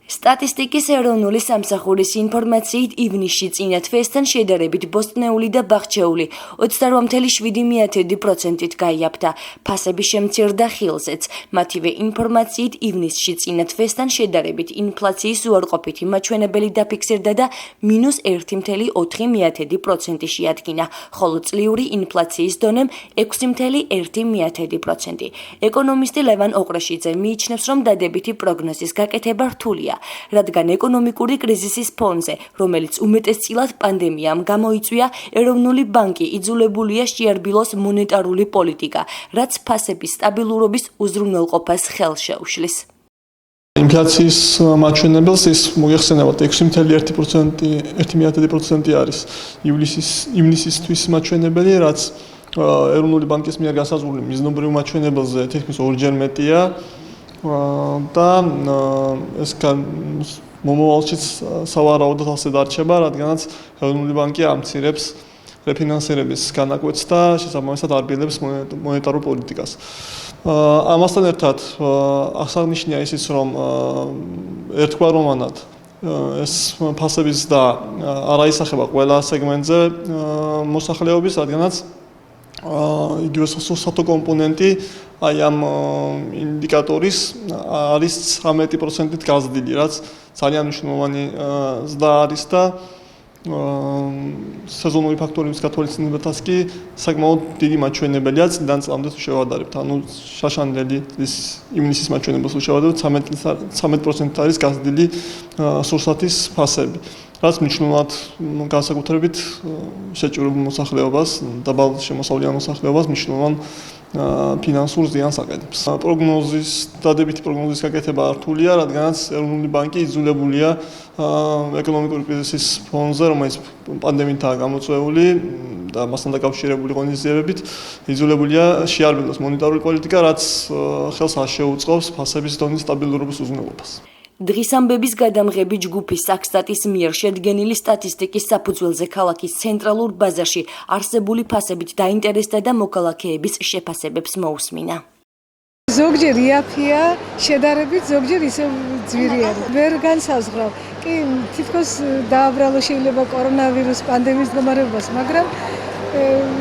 სტატისტიკის ეროვნული სამსახურის ინფორმაციით ივნისში წინა თვესთან შედარებით ბოსტნეული და ბაღჩეული 28,7%-ით გაიაფდა. ფასები შემცირდა ხილზეც. მათივე ინფორმაციით ივნისში წინა თვესთან შედარებით ინფლაციის უარყოფითი მაჩვენებელი დაფიქსირდა და -1,4% შეადგინა, ხოლო წლიური ინფლაციის დონემ 6,1%. ეკონომისტი ლევან ოყრაშიძე მიიჩნევს, რომ დადებითი პროგნოზის გაკეთება რთულია. რადგან ეკონომიკური კრიზისის ფონზე, რომელიც უმეტესწილად პანდემიამ გამოიწვია, ეროვნული ბანკი იძულებულია შეარბილოს მონეტარული პოლიტიკა, რაც ფასების სტაბილურობის უზრუნველყოფას ხელს შეუშლის. ინფლაციის მაჩვენებელს ის მოიხსენებათ 6,1% არის ივნისისთვის მაჩვენებელი, რაც ეროვნული ბანკის მიერ განსაზღვრული მიზნობრივ მაჩვენებელზე თითქმის ორჯერ მეტია. და ეს მომავალშიც სავარაუდოდ ასე დარჩება, რადგანაც ეროვნული ბანკი ამცირებს რეფინანსირების განაკვეთს და შესაბამისად არბილებს მონეტარულ პოლიტიკას. ამასთან ერთად აღსანიშნავია ისიც, რომ ერთგვაროვანად ეს ფასების და არ აისახება ყველა სეგმენტზე მოსახლეობის, რადგანაც იგივე სათო კომპონენტი აი ამ ინდიკატორის არის 13%-ით გაზრდილი, რაც ძალიან მნიშვნელოვანი ზრდა არის და სეზონური ფაქტორების გათვალისწინებათაც კი საკმაოდ დიდი მაჩვენებელია წლიდან წლამდე თუ შევადარებთ. ანუ შაშანელი ივნისის მაჩვენებელს თუ შევადარებთ 13% არის გაზრდილი სურსათის ფასები. რაც მნიშვნელოვნად განსაკუთრებით შეჭურებულ მოსახლეობას, დაბალ შემოსავლიან მოსახლეობას მნიშვნელოვან ფინანსურ ზიანს აკეთებს. დადებითი პროგნოზის გაკეთება რთულია, რადგანაც ეროვნული ბანკი იძულებულია ეკონომიკური კრიზისის ფონზე, რომელიც პანდემიითაა გამოწვეული და მასთან დაკავშირებული ღონისძიებებით, იძულებულია შეარბილოს მონეტარული პოლიტიკა, რაც ხელს არ შეუწყობს ფასების დონის სტაბილურობის უზრუნველყოფას. დღის ამბების გადამღები ჯგუფი საქსტატის მიერ შედგენილი სტატისტიკის საფუძველზე ქალაქის ცენტრალურ ბაზარში არსებული ფასებით დაინტერესდა და მოქალაქეების შეფასებებს მოусმინა. ზოგჯერ იაფია, შედარებით ზოგჯერ ისე ძვირიანი. ვერ განსაზღვრავ. კი, თითქოს დააბრალო შეიძლება კორონავირუს პანდემიის მდგომარეობას, მაგრამ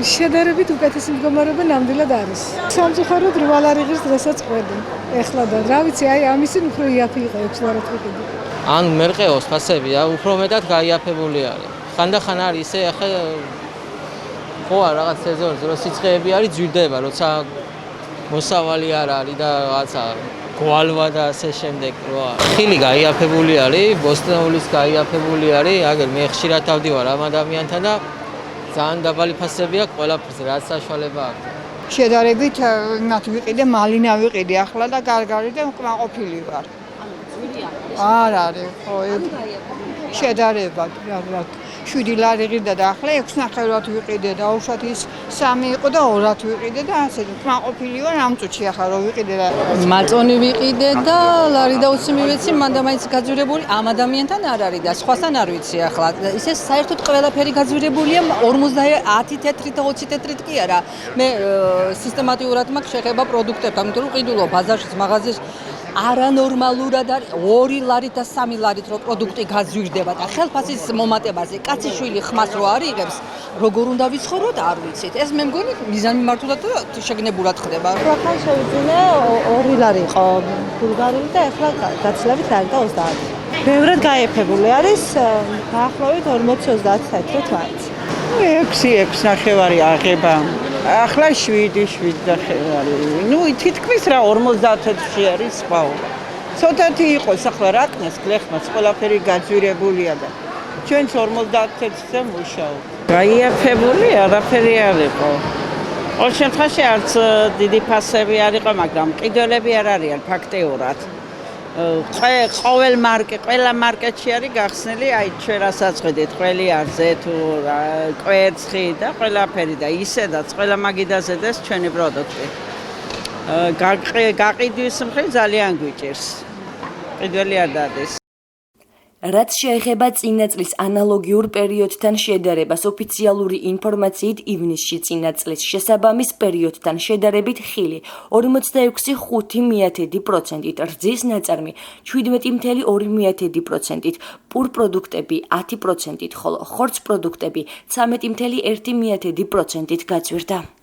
შედარებით უკეთესი მდგომარეობა ნამდვილად არის. სამწუხაროდ რვა ლარიღის დღესაც ყვები. ეხლა და რა ვიცი, აი ამისინ უფრო იაფი იყო 6 ლარად ვიყიდი. ან მერყეოს ფასები უფრო მეტად გაიაფებული არის. ხანდახან არის ისე ახლა ხო რაღაც სეზონზე რო სიცხეები არის ძვირდება, როცა მოსავალი არ არის და რაღაცა გვალვა და ასე შემდეგ რო ხილი გაიაფებული არის, ბოსტნეულის გაიაფებული არის, აგერ მე ხშირად დავდივარ ამ ადამიანთან და ძალიან დაბალი ფასები აქვს ყველაფერზე, რაც საშუალება აქვს. შედარებით მათ ვიყიდე, მალინა ვიყიდე ახლა და გარგარი და უკმაყოფილი ვარ. ანუ ძვირია. არ არის, ხო. შედარებად, რა 7 ლარი და ახლა 6.5-ად ვიყიდე და უშოთ ის 3 იყო და 2-ად ვიყიდე და ასე უკმაყოფილი ვარ ამ წუთში ახლა რო ვიყიდე და მაწონი ვიყიდე და ლარი და 20 მივეცი, მანდა მაინც გაძვირებული ამ ადამიანთან არ არის და სხვასთან არ ვიცი ახლა. ისე საერთოდ ყველაფერი გაძვირებულია 50 თეთრით და 20 თეთრით კი არა. მე სისტემატიურად მაქვს შეხება პროდუქტებთან, იმიტომ რომ ყიდულობ ბაზარში, მაღაზიაში არანორმალურად არის 2 ლარით და 3 ლარით რო პროდუქტი გაძვირდება და ხელფასის მომატებაზე კაციშვილი ხმას რო არ იღებს, როგორ უნდა ვიცხოვროთ არ ვიცით. ეს მე მგონი მიზანმიმართულად და შეგნებულად ხდება. ახლა შევიძინე 2 ლარი იყო ბულგარული და ახლა გაცილებით არის და 30. ბევრად გაიაფებული არის, დაახლოებით 40-30 თეთრით მაინც. 6.5 აღება. ახლა 7.5 ნუ თითქმის რა 50-ში არის სპაულა. ცოტათი იყოს ახლა რაკნეს გლეხმაც ყველაფერი გაძვირებულია და ჩვენც 50-ზე მუშაობ. გაიაფებული არაფერი არ იყო. ყოველ შემთხვევაში არც დიდი ფასები არ იყო, მაგრამ ყიდველები არ არიან ფაქტიურად. ყველა მარკეტში არის გახსნილი, აი ჩვენ რასაც ხედით, ყველი არზე თუ კვერცხი და ყველაფერი და ისედაც ყველა მაგიდაზე დეს ჩვენი პროდუქტი. გაყიდვის მხრივ ძალიან გვიჭირს. ყიდველი არ დადეს. რაც შეეხება წინა წლის ანალოგიურ პერიოდთან შედარებას, ოფიციალური ინფორმაციით ივნისში წინა წლის შესაბამის პერიოდთან შედარებით ხილი 46.5%, რძის ნაწარმი 17.2%, პურ პროდუქტები 10%, ხოლო ხორცპროდუქტები 13.1%-ით გაწვირდა.